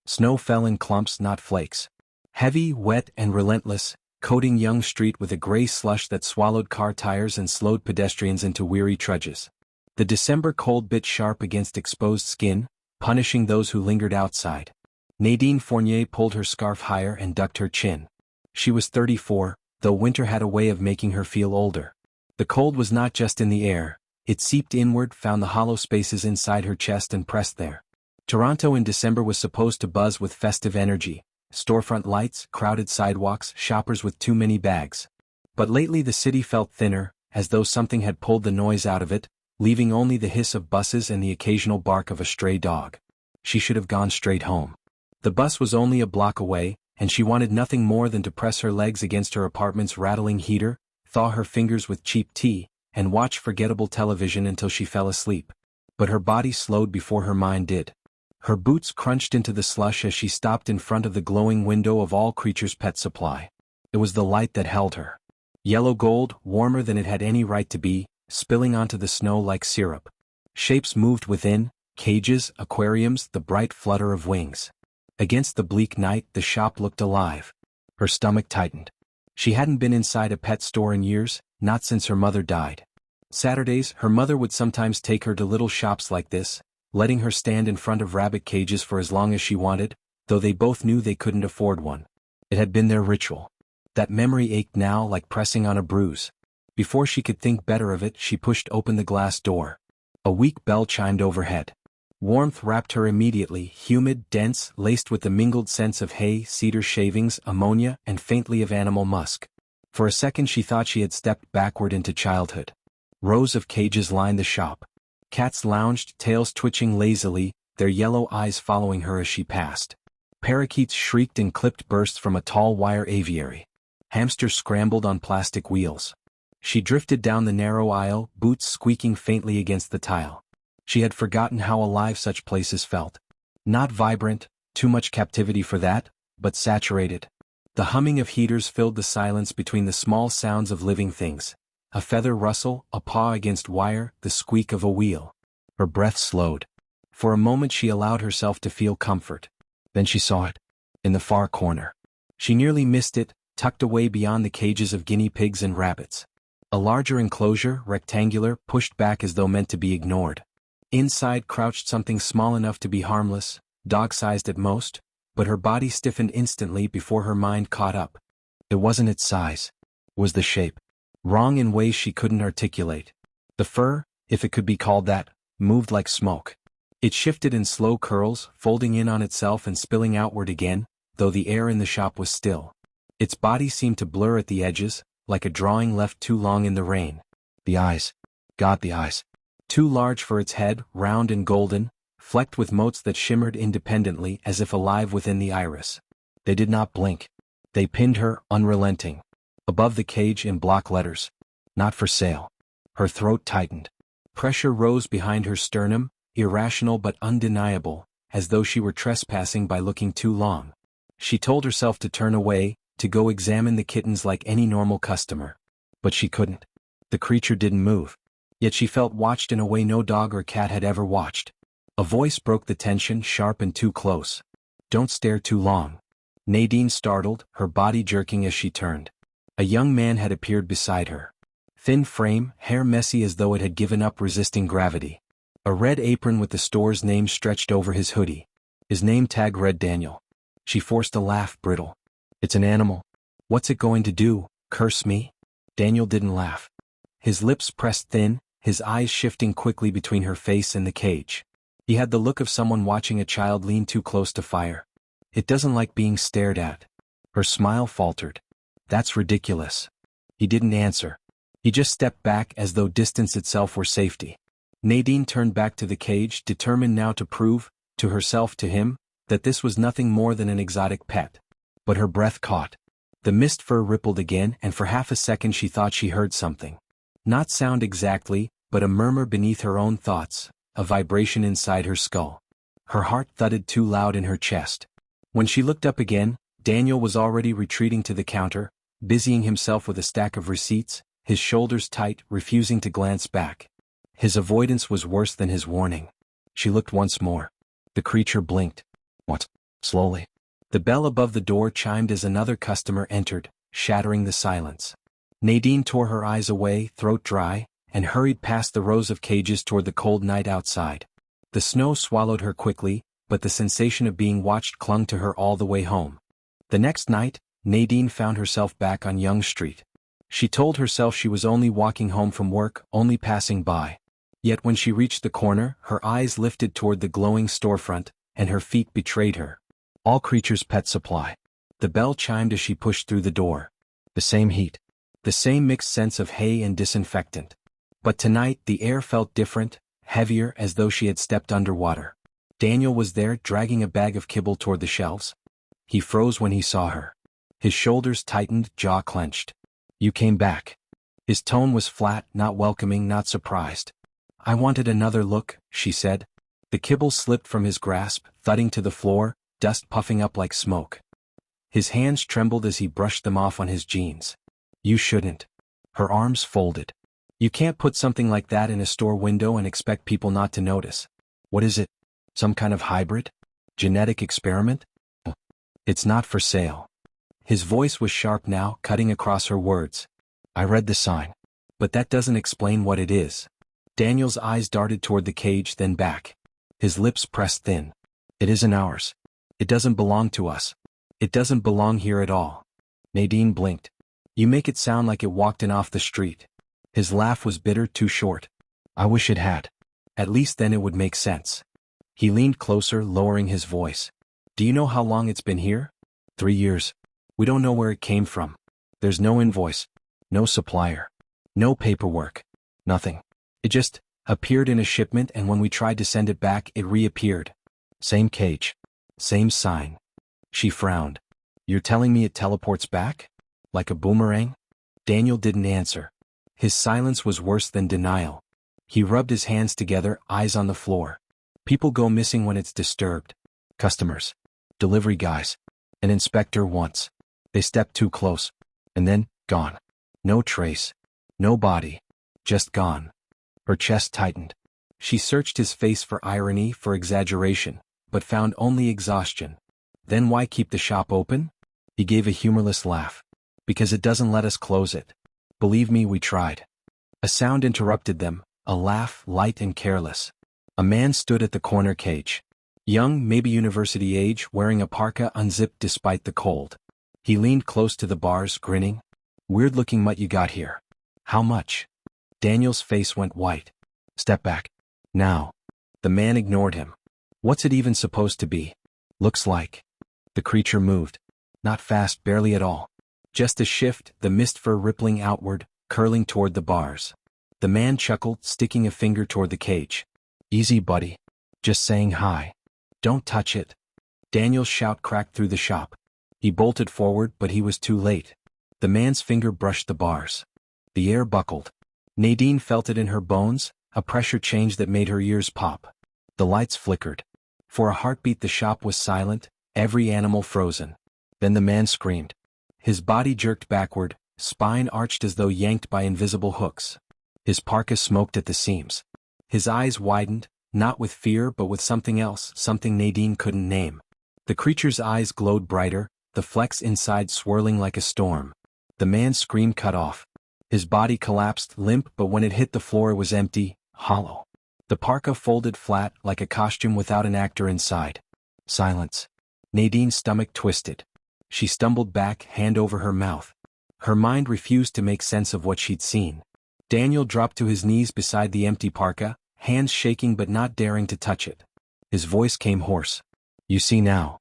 Snow fell in clumps, not flakes. Heavy, wet, and relentless, coating Young Street with a gray slush that swallowed car tires and slowed pedestrians into weary trudges. The December cold bit sharp against exposed skin, punishing those who lingered outside. Nadine Fournier pulled her scarf higher and ducked her chin. She was 34, though winter had a way of making her feel older. The cold was not just in the air, it seeped inward, found the hollow spaces inside her chest and pressed there. Toronto in December was supposed to buzz with festive energy, storefront lights, crowded sidewalks, shoppers with too many bags. But lately the city felt thinner, as though something had pulled the noise out of it, leaving only the hiss of buses and the occasional bark of a stray dog. She should have gone straight home. The bus was only a block away, and she wanted nothing more than to press her legs against her apartment's rattling heater, thaw her fingers with cheap tea, and watch forgettable television until she fell asleep. But her body slowed before her mind did. Her boots crunched into the slush as she stopped in front of the glowing window of All Creatures Pet Supply. It was the light that held her. Yellow gold, warmer than it had any right to be, spilling onto the snow like syrup. Shapes moved within, cages, aquariums, the bright flutter of wings. Against the bleak night, the shop looked alive. Her stomach tightened. She hadn't been inside a pet store in years, not since her mother died. Saturdays, her mother would sometimes take her to little shops like this, letting her stand in front of rabbit cages for as long as she wanted, though they both knew they couldn't afford one. It had been their ritual. That memory ached now like pressing on a bruise. Before she could think better of it, she pushed open the glass door. A weak bell chimed overhead. Warmth wrapped her immediately, humid, dense, laced with the mingled scents of hay, cedar shavings, ammonia, and faintly of animal musk. For a second she thought she had stepped backward into childhood. Rows of cages lined the shop. Cats lounged, tails twitching lazily, their yellow eyes following her as she passed. Parakeets shrieked in clipped bursts from a tall wire aviary. Hamsters scrambled on plastic wheels. She drifted down the narrow aisle, boots squeaking faintly against the tile. She had forgotten how alive such places felt. Not vibrant, too much captivity for that, but saturated. The humming of heaters filled the silence between the small sounds of living things. A feather rustle, a paw against wire, the squeak of a wheel. Her breath slowed. For a moment she allowed herself to feel comfort. Then she saw it. In the far corner. She nearly missed it, tucked away beyond the cages of guinea pigs and rabbits. A larger enclosure, rectangular, pushed back as though meant to be ignored. Inside crouched something small enough to be harmless, dog-sized at most, but her body stiffened instantly before her mind caught up. It wasn't its size. It was the shape. Wrong in ways she couldn't articulate. The fur, if it could be called that, moved like smoke. It shifted in slow curls, folding in on itself and spilling outward again, though the air in the shop was still. Its body seemed to blur at the edges, like a drawing left too long in the rain. The eyes. God, the eyes. Too large for its head, round and golden, flecked with motes that shimmered independently as if alive within the iris. They did not blink. They pinned her, unrelenting. Above the cage in block letters. Not for sale. Her throat tightened. Pressure rose behind her sternum, irrational but undeniable, as though she were trespassing by looking too long. She told herself to turn away, to go examine the kittens like any normal customer. But she couldn't. The creature didn't move. Yet she felt watched in a way no dog or cat had ever watched. A voice broke the tension, sharp and too close. Don't stare too long. Nadine startled, her body jerking as she turned. A young man had appeared beside her. Thin frame, hair messy as though it had given up resisting gravity. A red apron with the store's name stretched over his hoodie. His name tag read Daniel. She forced a laugh, brittle. It's an animal. What's it going to do, curse me? Daniel didn't laugh. His lips pressed thin, his eyes shifting quickly between her face and the cage. He had the look of someone watching a child lean too close to fire. It doesn't like being stared at. Her smile faltered. That's ridiculous. He didn't answer. He just stepped back as though distance itself were safety. Nadine turned back to the cage, determined now to prove, to herself, to him, that this was nothing more than an exotic pet. But her breath caught. The mist fur rippled again, and for half a second she thought she heard something. Not sound exactly, but a murmur beneath her own thoughts, a vibration inside her skull. Her heart thudded too loud in her chest. When she looked up again, Daniel was already retreating to the counter, busying himself with a stack of receipts, his shoulders tight, refusing to glance back. His avoidance was worse than his warning. She looked once more. The creature blinked. What? Slowly. The bell above the door chimed as another customer entered, shattering the silence. Nadine tore her eyes away, throat dry, and hurried past the rows of cages toward the cold night outside. The snow swallowed her quickly, but the sensation of being watched clung to her all the way home. The next night, Nadine found herself back on Yonge Street. She told herself she was only walking home from work, only passing by. Yet when she reached the corner, her eyes lifted toward the glowing storefront, and her feet betrayed her. All Creatures Pet Supply. The bell chimed as she pushed through the door. The same heat. The same mixed sense of hay and disinfectant. But tonight the air felt different, heavier, as though she had stepped underwater. Daniel was there, dragging a bag of kibble toward the shelves. He froze when he saw her. His shoulders tightened, jaw clenched. "You came back." His tone was flat, not welcoming, not surprised. "I wanted another look," she said. The kibble slipped from his grasp, thudding to the floor, dust puffing up like smoke. His hands trembled as he brushed them off on his jeans. "You shouldn't." Her arms folded. "You can't put something like that in a store window and expect people not to notice. What is it? Some kind of hybrid? Genetic experiment? It's not for sale." His voice was sharp now, cutting across her words. "I read the sign. But that doesn't explain what it is." Daniel's eyes darted toward the cage, then back. His lips pressed thin. "It isn't ours. It doesn't belong to us. It doesn't belong here at all." Nadine blinked. "You make it sound like it walked in off the street." His laugh was bitter, too short. "I wish it had. At least then it would make sense." He leaned closer, lowering his voice. "Do you know how long it's been here?" 3 years. We don't know where it came from. There's no invoice. No supplier. No paperwork. Nothing. It just appeared in a shipment, and when we tried to send it back, it reappeared. Same cage. Same sign." She frowned. "You're telling me it teleports back? Like a boomerang?" Daniel didn't answer. His silence was worse than denial. He rubbed his hands together, eyes on the floor. "People go missing when it's disturbed. Customers. Delivery guys. An inspector once. They stepped too close. And then, gone. No trace. No body. Just gone." Her chest tightened. She searched his face for irony, for exaggeration, but found only exhaustion. "Then why keep the shop open?" He gave a humorless laugh. "Because it doesn't let us close it. Believe me, we tried." A sound interrupted them, a laugh, light and careless. A man stood at the corner cage. Young, maybe university age, wearing a parka unzipped despite the cold. He leaned close to the bars, grinning. "Weird-looking mutt you got here. How much?" Daniel's face went white. "Step back. Now." The man ignored him. "What's it even supposed to be?" "Looks like." The creature moved. Not fast, barely at all. Just a shift, the mist fur rippling outward, curling toward the bars. The man chuckled, sticking a finger toward the cage. "Easy, buddy. Just saying hi. Don't touch it." Daniel's shout cracked through the shop. He bolted forward, but he was too late. The man's finger brushed the bars. The air buckled. Nadine felt it in her bones, a pressure change that made her ears pop. The lights flickered. For a heartbeat the shop was silent, every animal frozen. Then the man screamed. His body jerked backward, spine arched as though yanked by invisible hooks. His parka smoked at the seams. His eyes widened, not with fear but with something else, something Nadine couldn't name. The creature's eyes glowed brighter, the flecks inside swirling like a storm. The man's scream cut off. His body collapsed, limp, but when it hit the floor it was empty, hollow. The parka folded flat, like a costume without an actor inside. Silence. Nadine's stomach twisted. She stumbled back, hand over her mouth. Her mind refused to make sense of what she'd seen. Daniel dropped to his knees beside the empty parka, hands shaking but not daring to touch it. His voice came hoarse. "You see now."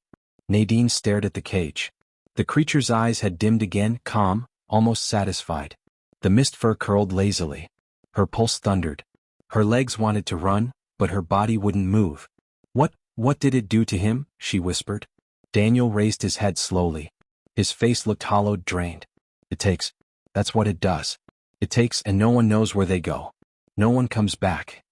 Nadine stared at the cage. The creature's eyes had dimmed again, calm, almost satisfied. The mist fur curled lazily. Her pulse thundered. Her legs wanted to run, but her body wouldn't move. What did it do to him?" she whispered. Daniel raised his head slowly. His face looked hollowed, drained. "It takes. That's what it does. It takes, and no one knows where they go. No one comes back."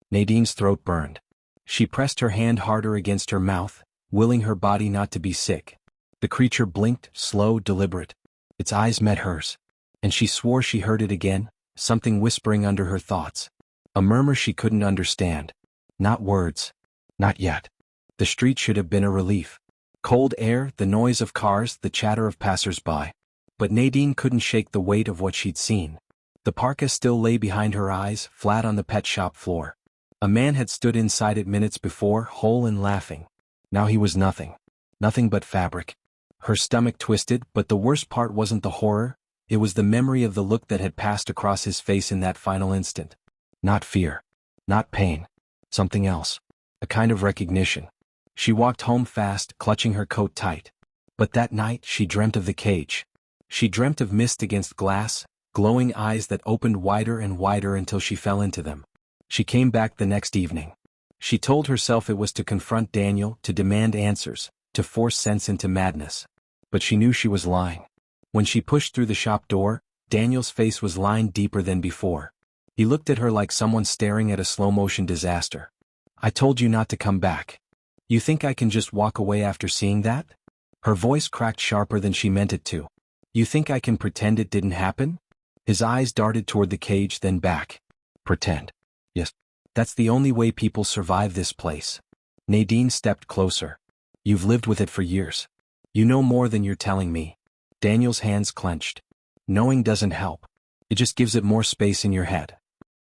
Nadine's throat burned. She pressed her hand harder against her mouth, willing her body not to be sick. The creature blinked, slow, deliberate. Its eyes met hers. And she swore she heard it again, something whispering under her thoughts. A murmur she couldn't understand. Not words. Not yet. The street should have been a relief. Cold air, the noise of cars, the chatter of passers-by. But Nadine couldn't shake the weight of what she'd seen. The parka still lay behind her eyes, flat on the pet shop floor. A man had stood inside it minutes before, whole and laughing. Now he was nothing. Nothing but fabric. Her stomach twisted, but the worst part wasn't the horror, it was the memory of the look that had passed across his face in that final instant. Not fear. Not pain. Something else. A kind of recognition. She walked home fast, clutching her coat tight. But that night she dreamt of the cage. She dreamt of mist against glass, glowing eyes that opened wider and wider until she fell into them. She came back the next evening. She told herself it was to confront Daniel, to demand answers, to force sense into madness. But she knew she was lying. When she pushed through the shop door, Daniel's face was lined deeper than before. He looked at her like someone staring at a slow-motion disaster. "I told you not to come back. You think I can just walk away after seeing that?" Her voice cracked sharper than she meant it to. "You think I can pretend it didn't happen?" His eyes darted toward the cage, then back. "Pretend. Yes. That's the only way people survive this place." Nadine stepped closer. "You've lived with it for years. You know more than you're telling me." Daniel's hands clenched. "Knowing doesn't help. It just gives it more space in your head."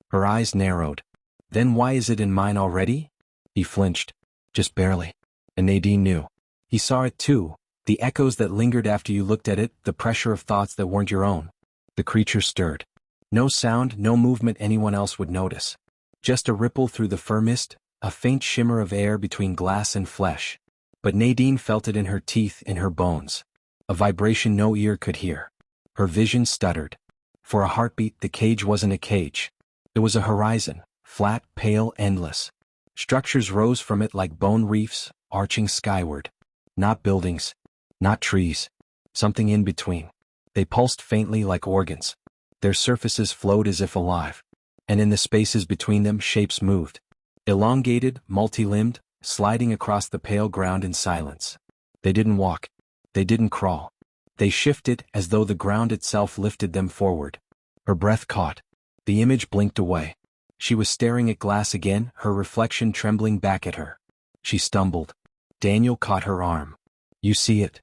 Her eyes narrowed. "Then why is it in mine already?" He flinched. "Just barely." And Nadine knew. He saw it too, the echoes that lingered after you looked at it, the pressure of thoughts that weren't your own. The creature stirred. No sound, no movement anyone else would notice. Just a ripple through the fur mist, a faint shimmer of air between glass and flesh. But Nadine felt it in her teeth, in her bones. A vibration no ear could hear. Her vision stuttered. For a heartbeat, the cage wasn't a cage. It was a horizon, flat, pale, endless. Structures rose from it like bone reefs, arching skyward. Not buildings. Not trees. Something in between. They pulsed faintly like organs. Their surfaces flowed as if alive. And in the spaces between them shapes moved. Elongated, multi-limbed, sliding across the pale ground in silence. They didn't walk. They didn't crawl. They shifted as though the ground itself lifted them forward. Her breath caught. The image blinked away. She was staring at glass again, her reflection trembling back at her. She stumbled. Daniel caught her arm. "You see it?"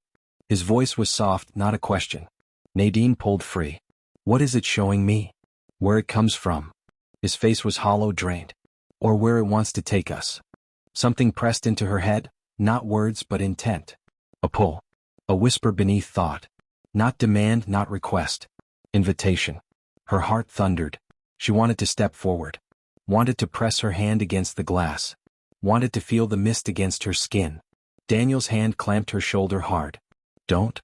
His voice was soft, not a question. Nadine pulled free. "What is it showing me? Where it comes from?" His face was hollow, drained. "Or where it wants to take us." Something pressed into her head, not words but intent. A pull. A whisper beneath thought. Not demand, not request. Invitation. Her heart thundered. She wanted to step forward. Wanted to press her hand against the glass. Wanted to feel the mist against her skin. Daniel's hand clamped her shoulder hard. "Don't."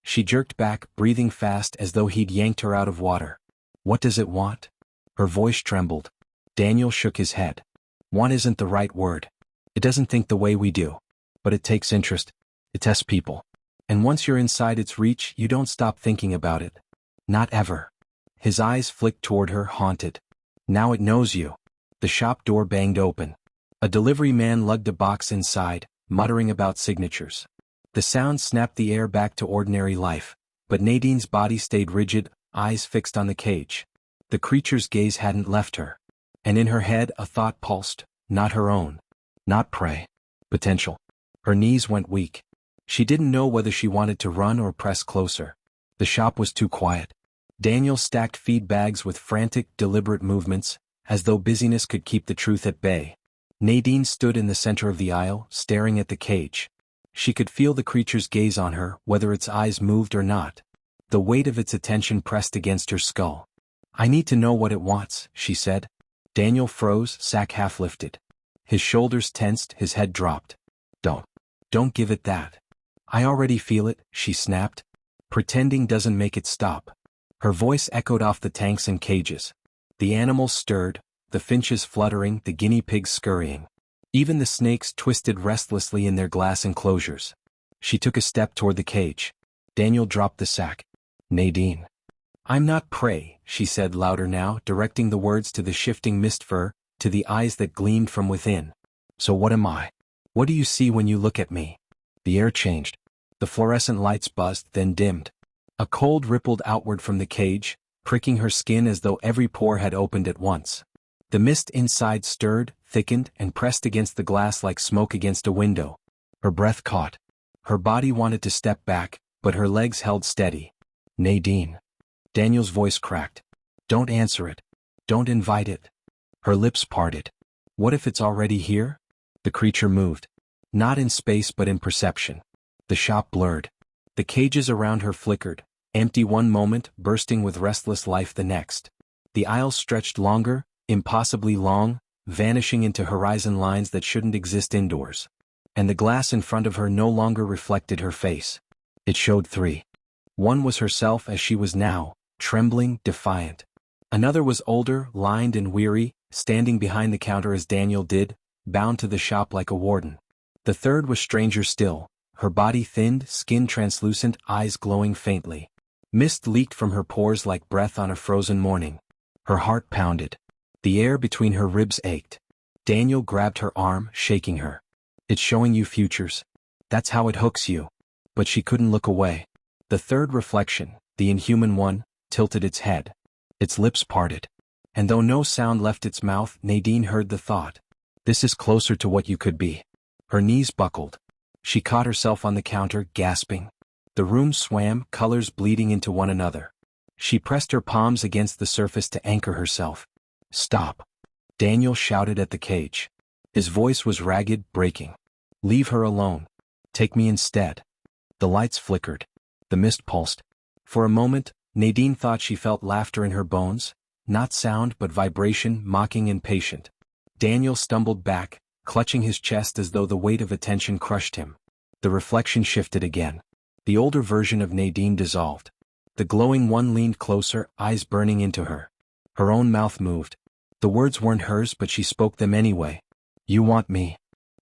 She jerked back, breathing fast as though he'd yanked her out of water. "What does it want?" Her voice trembled. Daniel shook his head. "Want isn't the right word. It doesn't think the way we do. But it takes interest. It tests people. And once you're inside its reach, you don't stop thinking about it. Not ever." His eyes flicked toward her, haunted. "Now it knows you." The shop door banged open. A delivery man lugged a box inside, muttering about signatures. The sound snapped the air back to ordinary life, but Nadine's body stayed rigid, eyes fixed on the cage. The creature's gaze hadn't left her. And in her head a thought pulsed, not her own. Not prey. Potential. Her knees went weak. She didn't know whether she wanted to run or press closer. The shop was too quiet. Daniel stacked feed bags with frantic, deliberate movements, as though busyness could keep the truth at bay. Nadine stood in the center of the aisle, staring at the cage. She could feel the creature's gaze on her, whether its eyes moved or not. The weight of its attention pressed against her skull. "I need to know what it wants," she said. Daniel froze, sack half lifted. His shoulders tensed, his head dropped. Don't give it that." "I already feel it," she snapped. "Pretending doesn't make it stop." Her voice echoed off the tanks and cages. The animals stirred, the finches fluttering, the guinea pigs scurrying. Even the snakes twisted restlessly in their glass enclosures. She took a step toward the cage. Daniel dropped the sack. "Nadine." "I'm not prey," she said louder now, directing the words to the shifting mist fur, to the eyes that gleamed from within. "So what am I? What do you see when you look at me?" The air changed. The fluorescent lights buzzed, then dimmed. A cold rippled outward from the cage, pricking her skin as though every pore had opened at once. The mist inside stirred, thickened, and pressed against the glass like smoke against a window. Her breath caught. Her body wanted to step back, but her legs held steady. Nadine. Daniel's voice cracked. Don't answer it. Don't invite it. Her lips parted. What if it's already here? The creature moved. Not in space but in perception. The shop blurred. The cages around her flickered, empty one moment, bursting with restless life the next. The aisles stretched longer, impossibly long, vanishing into horizon lines that shouldn't exist indoors. And the glass in front of her no longer reflected her face. It showed three. One was herself as she was now, trembling, defiant. Another was older, lined and weary, standing behind the counter as Daniel did, bound to the shop like a warden. The third was stranger still, her body thinned, skin translucent, eyes glowing faintly. Mist leaked from her pores like breath on a frozen morning. Her heart pounded. The air between her ribs ached. Daniel grabbed her arm, shaking her. It's showing you futures. That's how it hooks you. But she couldn't look away. The third reflection, the inhuman one, tilted its head. Its lips parted. And though no sound left its mouth, Nadine heard the thought. This is closer to what you could be. Her knees buckled. She caught herself on the counter, gasping. The room swam, colors bleeding into one another. She pressed her palms against the surface to anchor herself. Stop. Daniel shouted at the cage. His voice was ragged, breaking. Leave her alone. Take me instead. The lights flickered. The mist pulsed. For a moment, Nadine thought she felt laughter in her bones, not sound but vibration, mocking and patient. Daniel stumbled back, clutching his chest as though the weight of attention crushed him. The reflection shifted again. The older version of Nadine dissolved. The glowing one leaned closer, eyes burning into her. Her own mouth moved. The words weren't hers but she spoke them anyway. You want me.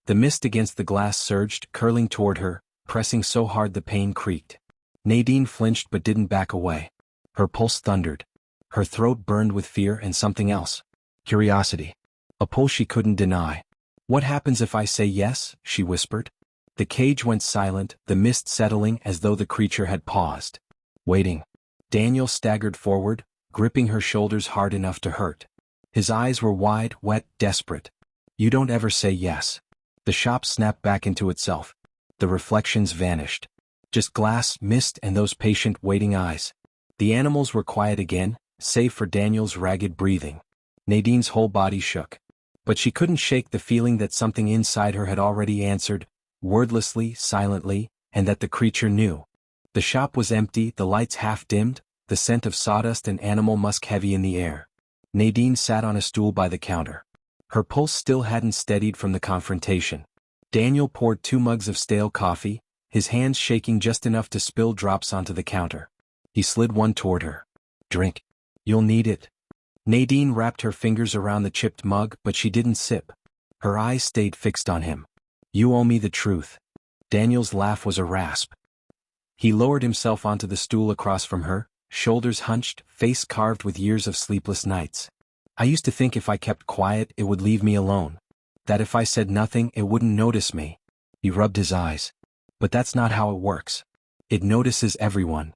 The mist against the glass surged, curling toward her, pressing so hard the pane creaked. Nadine flinched but didn't back away. Her pulse thundered. Her throat burned with fear and something else. Curiosity. A pull she couldn't deny. What happens if I say yes? She whispered. The cage went silent, the mist settling as though the creature had paused. Waiting. Daniel staggered forward, gripping her shoulders hard enough to hurt. His eyes were wide, wet, desperate. You don't ever say yes. The shop snapped back into itself. The reflections vanished. Just glass, mist, and those patient, waiting eyes. The animals were quiet again, save for Daniel's ragged breathing. Nadine's whole body shook. But she couldn't shake the feeling that something inside her had already answered, wordlessly, silently, and that the creature knew. The shop was empty, the lights half-dimmed, the scent of sawdust and animal musk heavy in the air. Nadine sat on a stool by the counter. Her pulse still hadn't steadied from the confrontation. Daniel poured 2 mugs of stale coffee, his hands shaking just enough to spill drops onto the counter. He slid one toward her. Drink. You'll need it. Nadine wrapped her fingers around the chipped mug but she didn't sip. Her eyes stayed fixed on him. You owe me the truth. Daniel's laugh was a rasp. He lowered himself onto the stool across from her, shoulders hunched, face carved with years of sleepless nights. I used to think if I kept quiet it would leave me alone. That if I said nothing it wouldn't notice me. He rubbed his eyes. But that's not how it works. It notices everyone.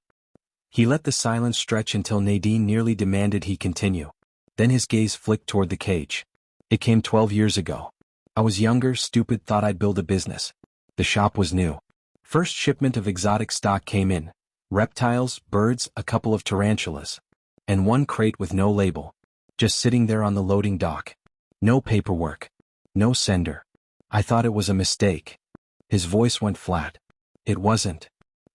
He let the silence stretch until Nadine nearly demanded he continue. Then his gaze flicked toward the cage. It came 12 years ago. I was younger, stupid, thought I'd build a business. The shop was new. First shipment of exotic stock came in. Reptiles, birds, a couple of tarantulas. And one crate with no label. Just sitting there on the loading dock. No paperwork. No sender. I thought it was a mistake. His voice went flat. It wasn't.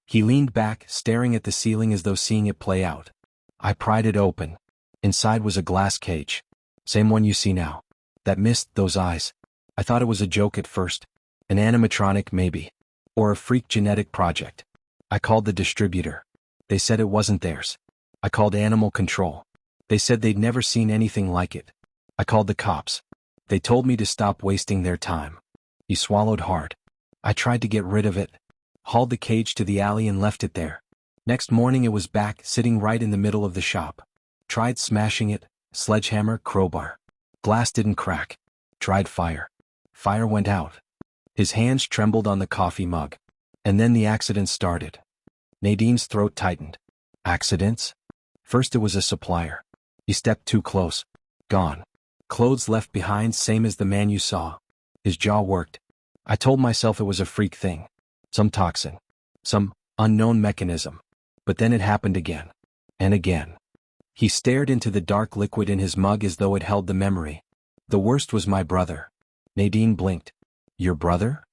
He leaned back, staring at the ceiling as though seeing it play out. I pried it open. Inside was a glass cage. Same one you see now. That mist, those eyes. I thought it was a joke at first. An animatronic maybe. Or a freak genetic project. I called the distributor. They said it wasn't theirs. I called animal control. They said they'd never seen anything like it. I called the cops. They told me to stop wasting their time. He swallowed hard. I tried to get rid of it. Hauled the cage to the alley and left it there. Next morning it was back, sitting right in the middle of the shop. Tried smashing it, sledgehammer, crowbar. Glass didn't crack. Tried fire. Fire went out. His hands trembled on the coffee mug. And then the accident started. Nadine's throat tightened. Accidents? First it was a supplier. He stepped too close. Gone. Clothes left behind, same as the man you saw. His jaw worked. I told myself it was a freak thing. Some toxin. Some unknown mechanism. But then it happened again. And again. He stared into the dark liquid in his mug as though it held the memory. The worst was my brother. Nadine blinked. Your brother?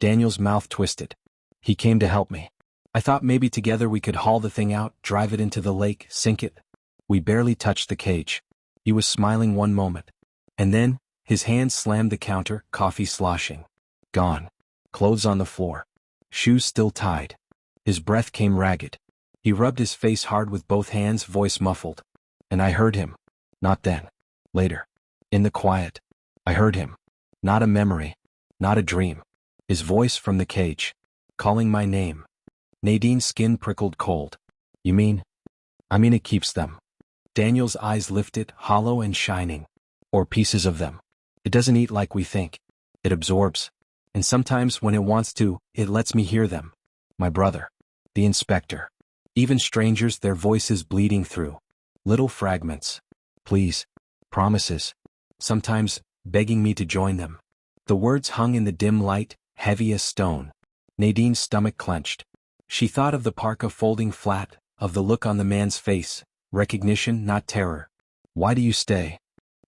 Daniel's mouth twisted. He came to help me. I thought maybe together we could haul the thing out, drive it into the lake, sink it. We barely touched the cage. He was smiling one moment. And then, his hand slammed the counter, coffee sloshing. Gone. Clothes on the floor. Shoes still tied. His breath came ragged. He rubbed his face hard with both hands, voice muffled. And I heard him. Not then. Later. In the quiet. I heard him. Not a memory. Not a dream. His voice from the cage. Calling my name. Nadine's skin prickled cold. You mean? I mean it keeps them. Daniel's eyes lifted, hollow and shining. Or pieces of them. It doesn't eat like we think. It absorbs. And sometimes when it wants to, it lets me hear them. My brother. The inspector. Even strangers, their voices bleeding through. Little fragments. Please. Promises. Sometimes, begging me to join them. The words hung in the dim light, heavy as stone. Nadine's stomach clenched. She thought of the parka folding flat, of the look on the man's face. Recognition, not terror. Why do you stay?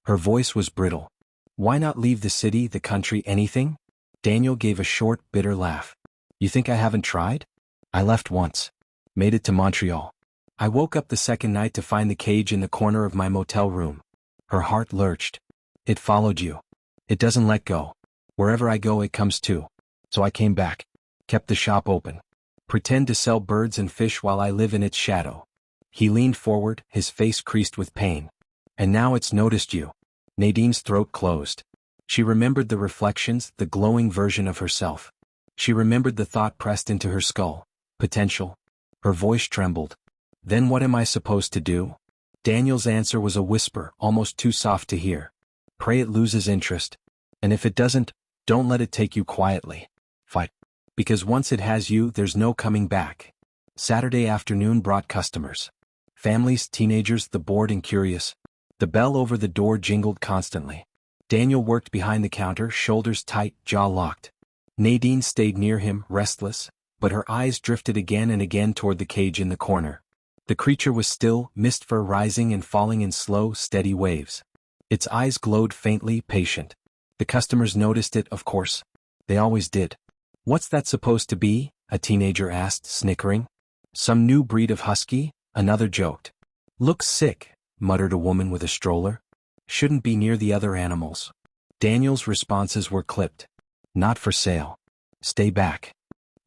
Her voice was brittle. Why not leave the city, the country, anything? Daniel gave a short, bitter laugh. You think I haven't tried? I left once. Made it to Montreal. I woke up the second night to find the cage in the corner of my motel room. Her heart lurched. It followed you. It doesn't let go. Wherever I go it comes too. So I came back. Kept the shop open. Pretend to sell birds and fish while I live in its shadow. He leaned forward, his face creased with pain. And now it's noticed you. Nadine's throat closed. She remembered the reflections, the glowing version of herself. She remembered the thought pressed into her skull. Potential. Her voice trembled. Then what am I supposed to do? Daniel's answer was a whisper, almost too soft to hear. Pray it loses interest. And if it doesn't, don't let it take you quietly. Fight. Because once it has you, there's no coming back. Saturday afternoon brought customers. Families, teenagers, the bored and curious. The bell over the door jingled constantly. Daniel worked behind the counter, shoulders tight, jaw locked. Nadine stayed near him, restless, but her eyes drifted again and again toward the cage in the corner. The creature was still, mist fur rising and falling in slow, steady waves. Its eyes glowed faintly, patient. The customers noticed it, of course. They always did. What's that supposed to be? A teenager asked, snickering. Some new breed of husky? Another joked. Looks sick, muttered a woman with a stroller. Shouldn't be near the other animals. Daniel's responses were clipped. Not for sale. Stay back.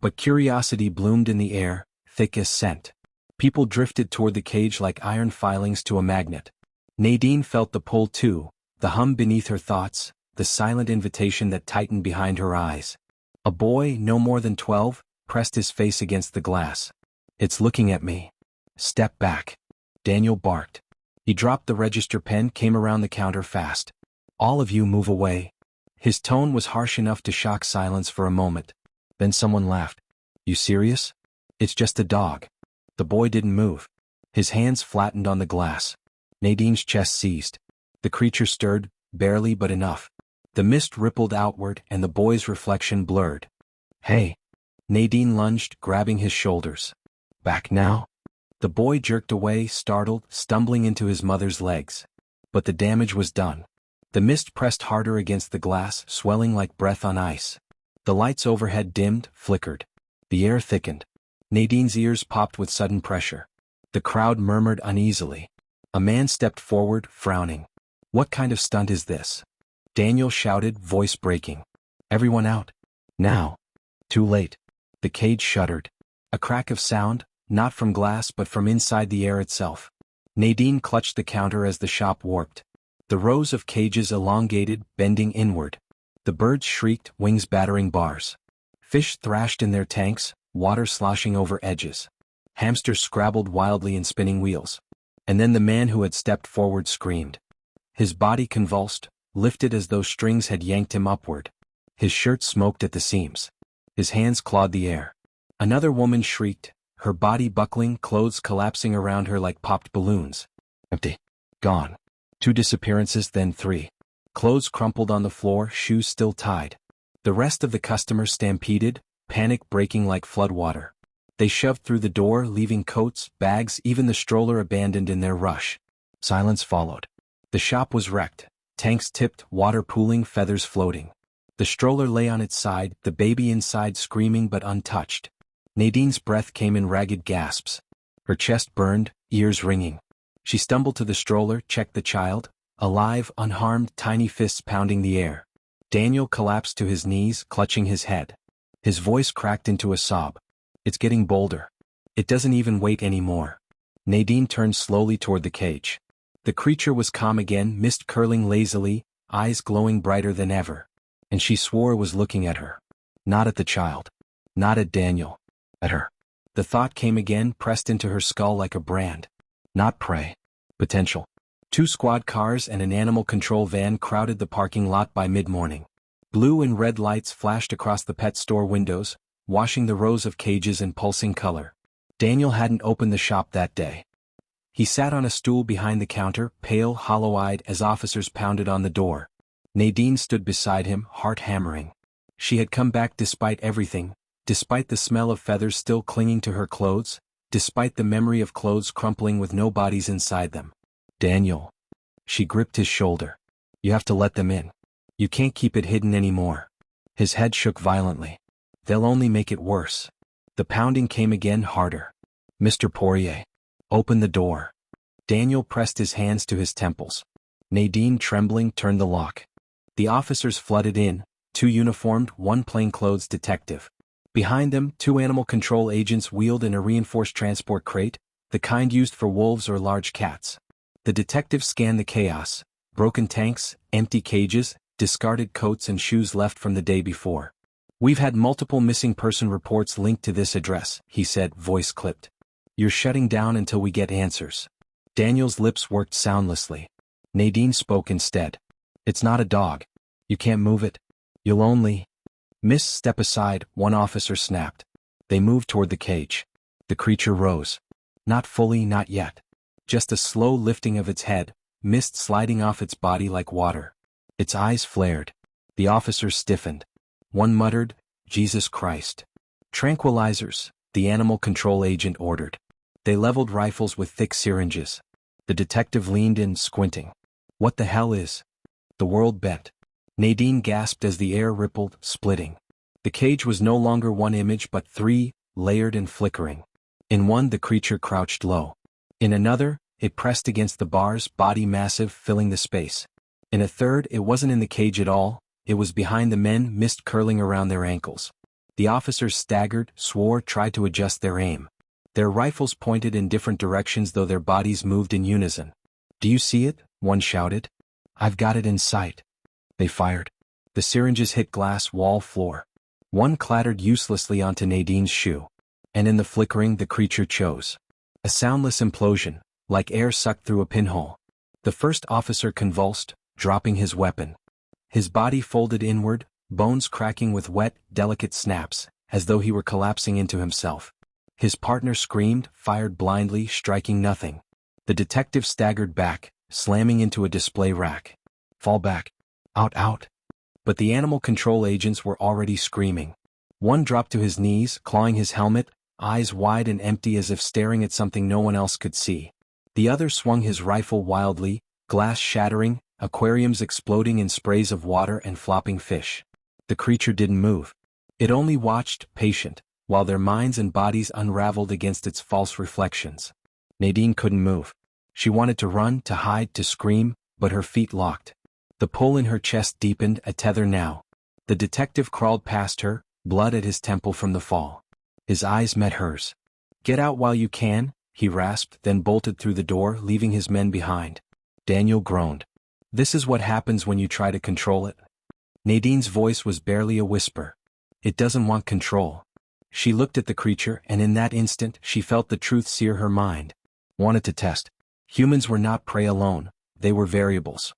But curiosity bloomed in the air, thick as scent. People drifted toward the cage like iron filings to a magnet. Nadine felt the pull too, the hum beneath her thoughts, the silent invitation that tightened behind her eyes. A boy, no more than 12, pressed his face against the glass. It's looking at me. Step back. Daniel barked. He dropped the register pen, came around the counter fast. All of you move away. His tone was harsh enough to shock silence for a moment. Then someone laughed. You serious? It's just a dog. The boy didn't move. His hands flattened on the glass. Nadine's chest seized. The creature stirred, barely but enough. The mist rippled outward and the boy's reflection blurred. Hey. Nadine lunged, grabbing his shoulders. Back now? The boy jerked away, startled, stumbling into his mother's legs. But the damage was done. The mist pressed harder against the glass, swelling like breath on ice. The lights overhead dimmed, flickered. The air thickened. Nadine's ears popped with sudden pressure. The crowd murmured uneasily. A man stepped forward, frowning. What kind of stunt is this? Daniel shouted, voice breaking. Everyone out. Now. Too late. The cage shuddered. A crack of sound, not from glass but from inside the air itself. Nadine clutched the counter as the shop warped. The rows of cages elongated, bending inward. The birds shrieked, wings battering bars. Fish thrashed in their tanks, water sloshing over edges. Hamsters scrabbled wildly in spinning wheels. And then the man who had stepped forward screamed. His body convulsed, lifted as though strings had yanked him upward. His shirt smoked at the seams. His hands clawed the air. Another woman shrieked, her body buckling, clothes collapsing around her like popped balloons. Empty. Gone. 2 disappearances, then 3. Clothes crumpled on the floor, shoes still tied. The rest of the customers stampeded, panic breaking like floodwater. They shoved through the door, leaving coats, bags, even the stroller abandoned in their rush. Silence followed. The shop was wrecked. Tanks tipped, water pooling, feathers floating. The stroller lay on its side, the baby inside screaming but untouched. Nadine's breath came in ragged gasps. Her chest burned, ears ringing. She stumbled to the stroller, checked the child, alive, unharmed, tiny fists pounding the air. Daniel collapsed to his knees, clutching his head. His voice cracked into a sob. It's getting bolder. It doesn't even wait anymore. Nadine turned slowly toward the cage. The creature was calm again, mist curling lazily, eyes glowing brighter than ever. And she swore it was looking at her. Not at the child. Not at Daniel. At her. The thought came again, pressed into her skull like a brand. Not prey. Potential. 2 squad cars and an animal control van crowded the parking lot by mid-morning. Blue and red lights flashed across the pet store windows, washing the rows of cages in pulsing color. Daniel hadn't opened the shop that day. He sat on a stool behind the counter, pale, hollow-eyed, as officers pounded on the door. Nadine stood beside him, heart hammering. She had come back despite everything, despite the smell of feathers still clinging to her clothes, despite the memory of clothes crumpling with no bodies inside them. Daniel. She gripped his shoulder. You have to let them in. You can't keep it hidden anymore. His head shook violently. They'll only make it worse. The pounding came again, harder. Mr. Poirier. Open the door. Daniel pressed his hands to his temples. Nadine, trembling, turned the lock. The officers flooded in, 2 uniformed, 1 plainclothes detective. Behind them, 2 animal control agents wheeled in a reinforced transport crate, the kind used for wolves or large cats. The detectives scanned the chaos: broken tanks, empty cages, discarded coats and shoes left from the day before. We've had multiple missing person reports linked to this address, he said, voice clipped. You're shutting down until we get answers. Daniel's lips worked soundlessly. Nadine spoke instead. It's not a dog. You can't move it. You'll only... Miss, step aside, one officer snapped. They moved toward the cage. The creature rose. Not fully, not yet. Just a slow lifting of its head, mist sliding off its body like water. Its eyes flared. The officers stiffened. One muttered, Jesus Christ. Tranquilizers, the animal control agent ordered. They leveled rifles with thick syringes. The detective leaned in, squinting. What the hell is? The world bent. Nadine gasped as the air rippled, splitting. The cage was no longer one image but 3, layered and flickering. In one, the creature crouched low. In another, it pressed against the bars, body massive, filling the space. In a third, it wasn't in the cage at all, it was behind the men, mist curling around their ankles. The officers staggered, swore, tried to adjust their aim. Their rifles pointed in different directions though their bodies moved in unison. Do you see it? One shouted. I've got it in sight. They fired. The syringes hit glass, wall, floor. One clattered uselessly onto Nadine's shoe. And in the flickering, the creature chose. A soundless implosion, like air sucked through a pinhole. The first officer convulsed, dropping his weapon. His body folded inward, bones cracking with wet, delicate snaps, as though he were collapsing into himself. His partner screamed, fired blindly, striking nothing. The detective staggered back, slamming into a display rack. Fall back. Out, out. But the animal control agents were already screaming. One dropped to his knees, clawing his helmet, eyes wide and empty as if staring at something no one else could see. The other swung his rifle wildly, glass shattering, aquariums exploding in sprays of water and flopping fish. The creature didn't move. It only watched, patient, while their minds and bodies unraveled against its false reflections. Nadine couldn't move. She wanted to run, to hide, to scream, but her feet locked. The pull in her chest deepened, a tether now. The detective crawled past her, blood at his temple from the fall. His eyes met hers. Get out while you can, he rasped, then bolted through the door, leaving his men behind. Daniel groaned. This is what happens when you try to control it. Nadine's voice was barely a whisper. It doesn't want control. She looked at the creature, and in that instant, she felt the truth sear her mind. Wanted to test. Humans were not prey alone, they were variables.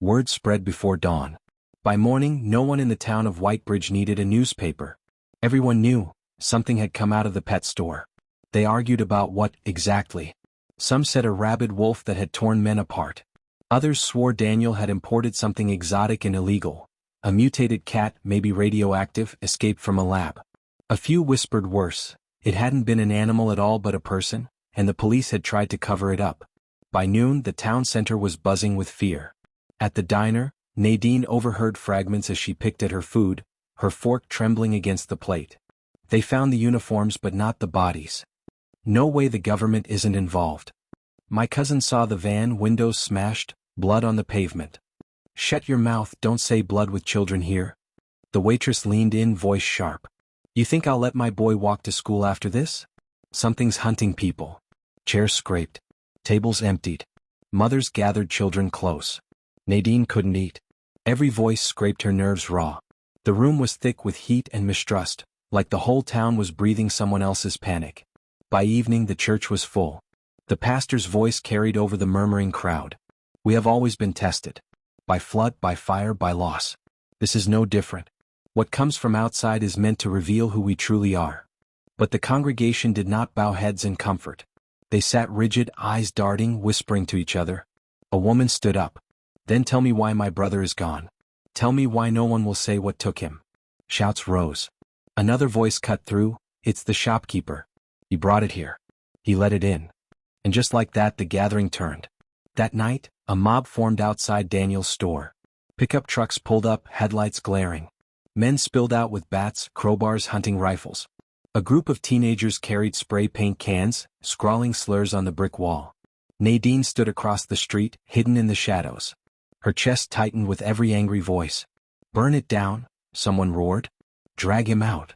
Word spread before dawn. By morning, no one in the town of Whitebridge needed a newspaper. Everyone knew, something had come out of the pet store. They argued about what, exactly. Some said a rabid wolf that had torn men apart. Others swore Daniel had imported something exotic and illegal. A mutated cat, maybe radioactive, escaped from a lab. A few whispered worse. It hadn't been an animal at all but a person, and the police had tried to cover it up. By noon the town center was buzzing with fear. At the diner, Nadine overheard fragments as she picked at her food, her fork trembling against the plate. They found the uniforms but not the bodies. No way the government isn't involved. My cousin saw the van windows smashed, blood on the pavement. Shut your mouth, don't say blood with children here. The waitress leaned in, voice sharp. You think I'll let my boy walk to school after this? Something's hunting people. Chairs scraped. Tables emptied. Mothers gathered children close. Nadine couldn't eat. Every voice scraped her nerves raw. The room was thick with heat and mistrust, like the whole town was breathing someone else's panic. By evening the church was full. The pastor's voice carried over the murmuring crowd. We have always been tested. By flood, by fire, by loss. This is no different. What comes from outside is meant to reveal who we truly are. But the congregation did not bow heads in comfort. They sat rigid, eyes darting, whispering to each other. A woman stood up. Then tell me why my brother is gone. Tell me why no one will say what took him. Shouts rose. Another voice cut through. It's the shopkeeper. He brought it here. He let it in. And just like that the gathering turned. That night, a mob formed outside Daniel's store. Pickup trucks pulled up, headlights glaring. Men spilled out with bats, crowbars, hunting rifles. A group of teenagers carried spray paint cans, scrawling slurs on the brick wall. Nadine stood across the street, hidden in the shadows. Her chest tightened with every angry voice. Burn it down, someone roared. Drag him out.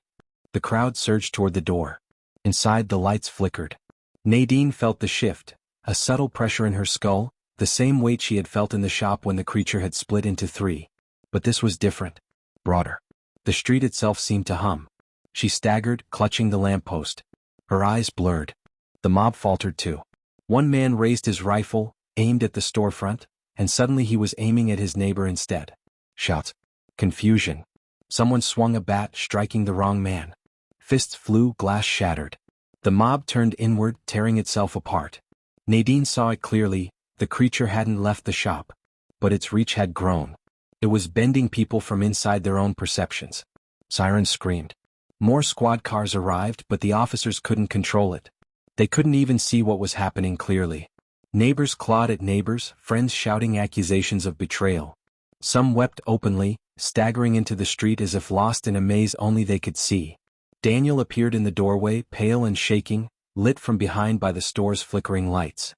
The crowd surged toward the door. Inside the lights flickered. Nadine felt the shift, a subtle pressure in her skull, the same weight she had felt in the shop when the creature had split into three. But this was different. Broader. The street itself seemed to hum. She staggered, clutching the lamppost. Her eyes blurred. The mob faltered too. One man raised his rifle, aimed at the storefront, and suddenly he was aiming at his neighbor instead. Shouts. Confusion. Someone swung a bat, striking the wrong man. Fists flew, glass shattered. The mob turned inward, tearing itself apart. Nadine saw it clearly. The creature hadn't left the shop. But its reach had grown. It was bending people from inside their own perceptions. Sirens screamed. More squad cars arrived, but the officers couldn't control it. They couldn't even see what was happening clearly. Neighbors clawed at neighbors, friends shouting accusations of betrayal. Some wept openly, staggering into the street as if lost in a maze only they could see. Daniel appeared in the doorway, pale and shaking, lit from behind by the store's flickering lights.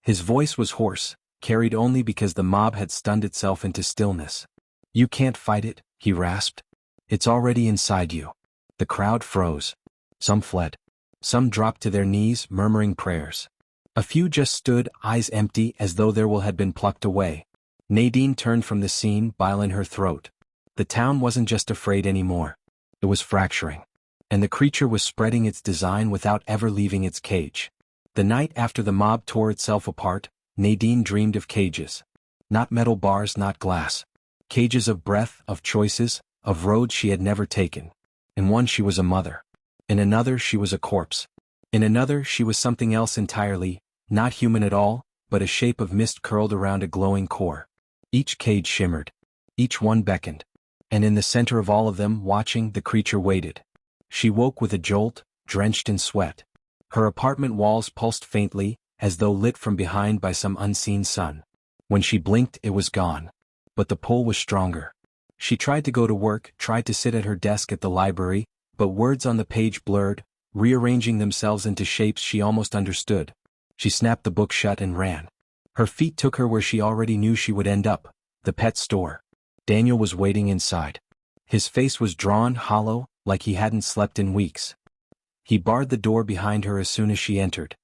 His voice was hoarse, carried only because the mob had stunned itself into stillness. You can't fight it, he rasped. It's already inside you. The crowd froze. Some fled. Some dropped to their knees, murmuring prayers. A few just stood, eyes empty, as though their will had been plucked away. Nadine turned from the scene, bile in her throat. The town wasn't just afraid anymore. It was fracturing. And the creature was spreading its design without ever leaving its cage. The night after the mob tore itself apart, Nadine dreamed of cages. Not metal bars, not glass. Cages of breath, of choices, of roads she had never taken. In one she was a mother. In another she was a corpse. In another she was something else entirely, not human at all, but a shape of mist curled around a glowing core. Each cage shimmered. Each one beckoned. And in the center of all of them, watching, the creature waited. She woke with a jolt, drenched in sweat. Her apartment walls pulsed faintly, as though lit from behind by some unseen sun. When she blinked, it was gone. But the pull was stronger. She tried to go to work, tried to sit at her desk at the library, but words on the page blurred, rearranging themselves into shapes she almost understood. She snapped the book shut and ran. Her feet took her where she already knew she would end up, the pet store. Daniel was waiting inside. His face was drawn, hollow, like he hadn't slept in weeks. He barred the door behind her as soon as she entered.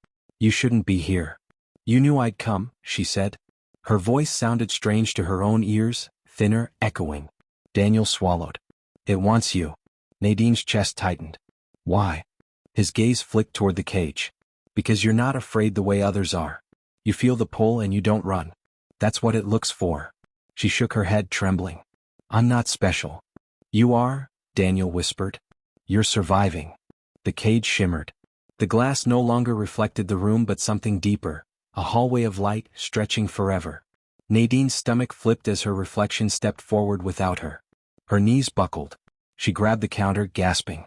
You shouldn't be here. You knew I'd come, she said. Her voice sounded strange to her own ears, thinner, echoing. Daniel swallowed. It wants you. Nadine's chest tightened. Why? His gaze flicked toward the cage. Because you're not afraid the way others are. You feel the pull and you don't run. That's what it looks for. She shook her head, trembling. I'm not special. You are, Daniel whispered. You're surviving. The cage shimmered. The glass no longer reflected the room but something deeper, a hallway of light, stretching forever. Nadine's stomach flipped as her reflection stepped forward without her. Her knees buckled. She grabbed the counter, gasping.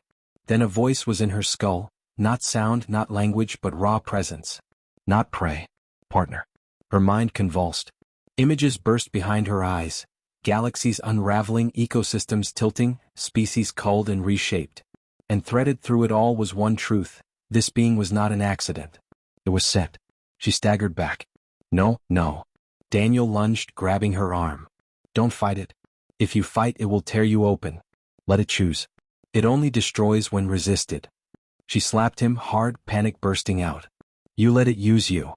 Then a voice was in her skull, not sound, not language, but raw presence. Not prey. Partner. Her mind convulsed. Images burst behind her eyes. Galaxies unraveling, ecosystems tilting, species culled and reshaped. And threaded through it all was one truth: this being was not an accident. It was set. She staggered back. No, no. Daniel lunged, grabbing her arm. Don't fight it. If you fight, it will tear you open. Let it choose. It only destroys when resisted. She slapped him hard, panic bursting out. You let it use you.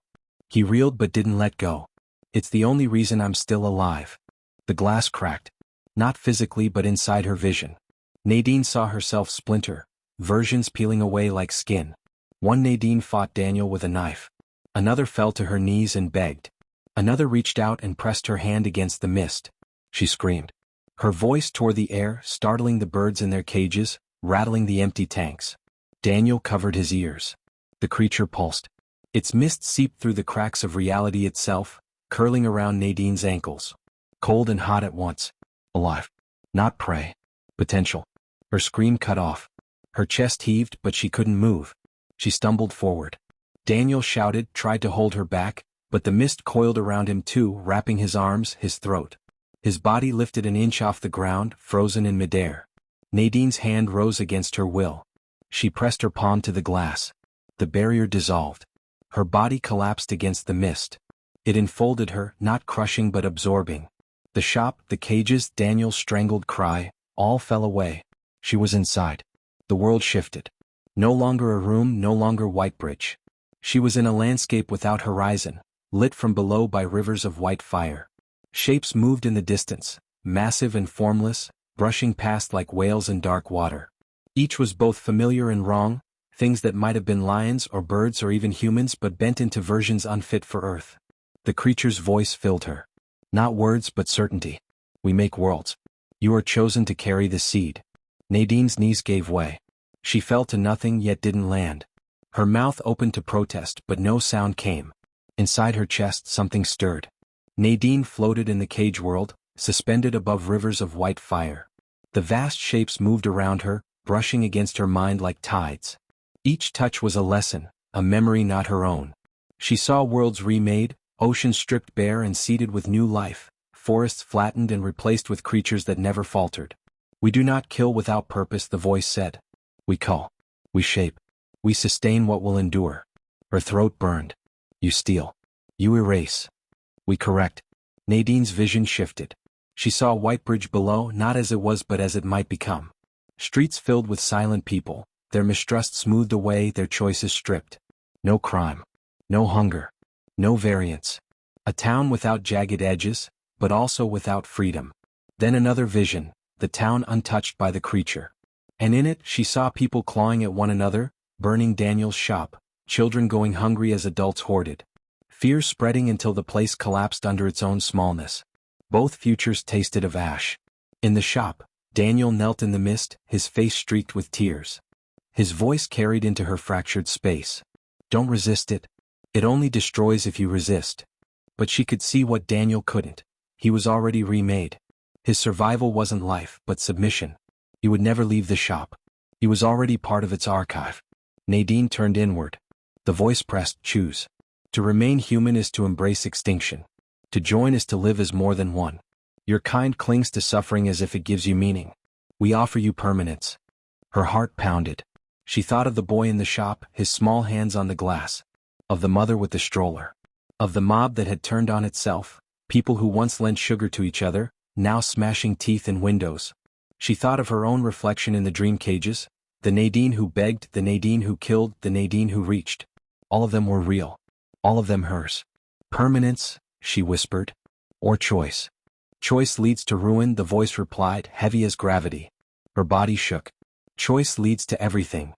He reeled but didn't let go. It's the only reason I'm still alive. The glass cracked. Not physically but inside her vision. Nadine saw herself splinter, versions peeling away like skin. One Nadine fought Daniel with a knife. Another fell to her knees and begged. Another reached out and pressed her hand against the mist. She screamed. Her voice tore the air, startling the birds in their cages, rattling the empty tanks. Daniel covered his ears. The creature pulsed. Its mist seeped through the cracks of reality itself, curling around Nadine's ankles. Cold and hot at once. Alive. Not prey. Potential. Her scream cut off. Her chest heaved, but she couldn't move. She stumbled forward. Daniel shouted, tried to hold her back, but the mist coiled around him too, wrapping his arms, his throat. His body lifted an inch off the ground, frozen in midair. Nadine's hand rose against her will. She pressed her palm to the glass. The barrier dissolved. Her body collapsed against the mist. It enfolded her, not crushing but absorbing. The shop, the cages, Daniel's strangled cry, all fell away. She was inside. The world shifted. No longer a room, no longer Whitebridge. She was in a landscape without horizon, lit from below by rivers of white fire. Shapes moved in the distance, massive and formless, brushing past like whales in dark water. Each was both familiar and wrong, things that might have been lions or birds or even humans but bent into versions unfit for Earth. The creature's voice filled her. Not words but certainty. We make worlds. You are chosen to carry the seed. Nadine's knees gave way. She fell to nothing yet didn't land. Her mouth opened to protest but no sound came. Inside her chest something stirred. Nadine floated in the cage world, suspended above rivers of white fire. The vast shapes moved around her, brushing against her mind like tides. Each touch was a lesson, a memory not her own. She saw worlds remade, oceans stripped bare and seeded with new life, forests flattened and replaced with creatures that never faltered. We do not kill without purpose, the voice said. We cull. We shape. We sustain what will endure. Her throat burned. You steal. You erase. We correct. Nadine's vision shifted. She saw Whitebridge below not as it was but as it might become. Streets filled with silent people, their mistrust smoothed away, their choices stripped. No crime. No hunger. No variance. A town without jagged edges, but also without freedom. Then another vision, the town untouched by the creature. And in it she saw people clawing at one another, burning Daniel's shop, children going hungry as adults hoarded. Fear spreading until the place collapsed under its own smallness. Both futures tasted of ash. In the shop, Daniel knelt in the mist, his face streaked with tears. His voice carried into her fractured space. Don't resist it. It only destroys if you resist. But she could see what Daniel couldn't. He was already remade. His survival wasn't life, but submission. He would never leave the shop. He was already part of its archive. Nadine turned inward. The voice pressed, choose. To remain human is to embrace extinction. To join is to live as more than one. Your kind clings to suffering as if it gives you meaning. We offer you permanence. Her heart pounded. She thought of the boy in the shop, his small hands on the glass. Of the mother with the stroller. Of the mob that had turned on itself, people who once lent sugar to each other, now smashing teeth in windows. She thought of her own reflection in the dream cages, the Nadine who begged, the Nadine who killed, the Nadine who reached. All of them were real. All of them hers. Permanence, she whispered. Or choice. Choice leads to ruin, the voice replied, heavy as gravity. Her body shook. Choice leads to everything.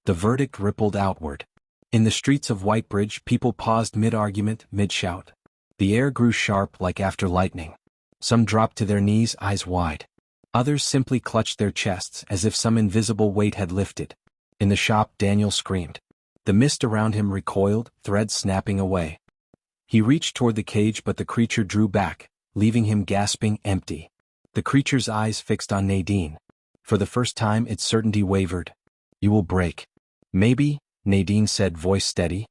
The verdict rippled outward. In the streets of Whitebridge, people paused mid-argument, mid-shout. The air grew sharp like after lightning. Some dropped to their knees, eyes wide. Others simply clutched their chests as if some invisible weight had lifted. In the shop, Daniel screamed. The mist around him recoiled, threads snapping away. He reached toward the cage but the creature drew back, leaving him gasping, empty. The creature's eyes fixed on Nadine. For the first time its certainty wavered. You will break. Maybe, Nadine said, voice steady.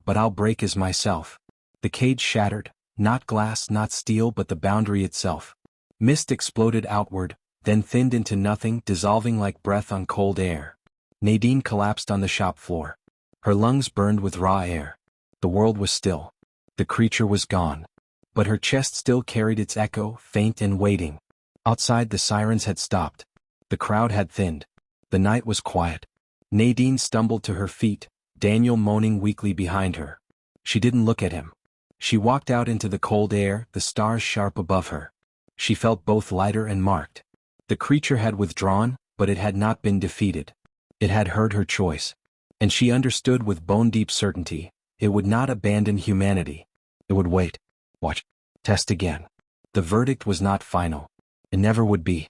But I'll break as myself. The cage shattered, not glass, not steel, but the boundary itself. Mist exploded outward, then thinned into nothing, dissolving like breath on cold air. Nadine collapsed on the shop floor. Her lungs burned with raw air. The world was still. The creature was gone. But her chest still carried its echo, faint and waiting. Outside, the sirens had stopped. The crowd had thinned. The night was quiet. Nadine stumbled to her feet, Daniel moaning weakly behind her. She didn't look at him. She walked out into the cold air, the stars sharp above her. She felt both lighter and marked. The creature had withdrawn, but it had not been defeated. It had heard her choice. And she understood with bone-deep certainty, it would not abandon humanity. It would wait. Watch. Test again. The verdict was not final. It never would be.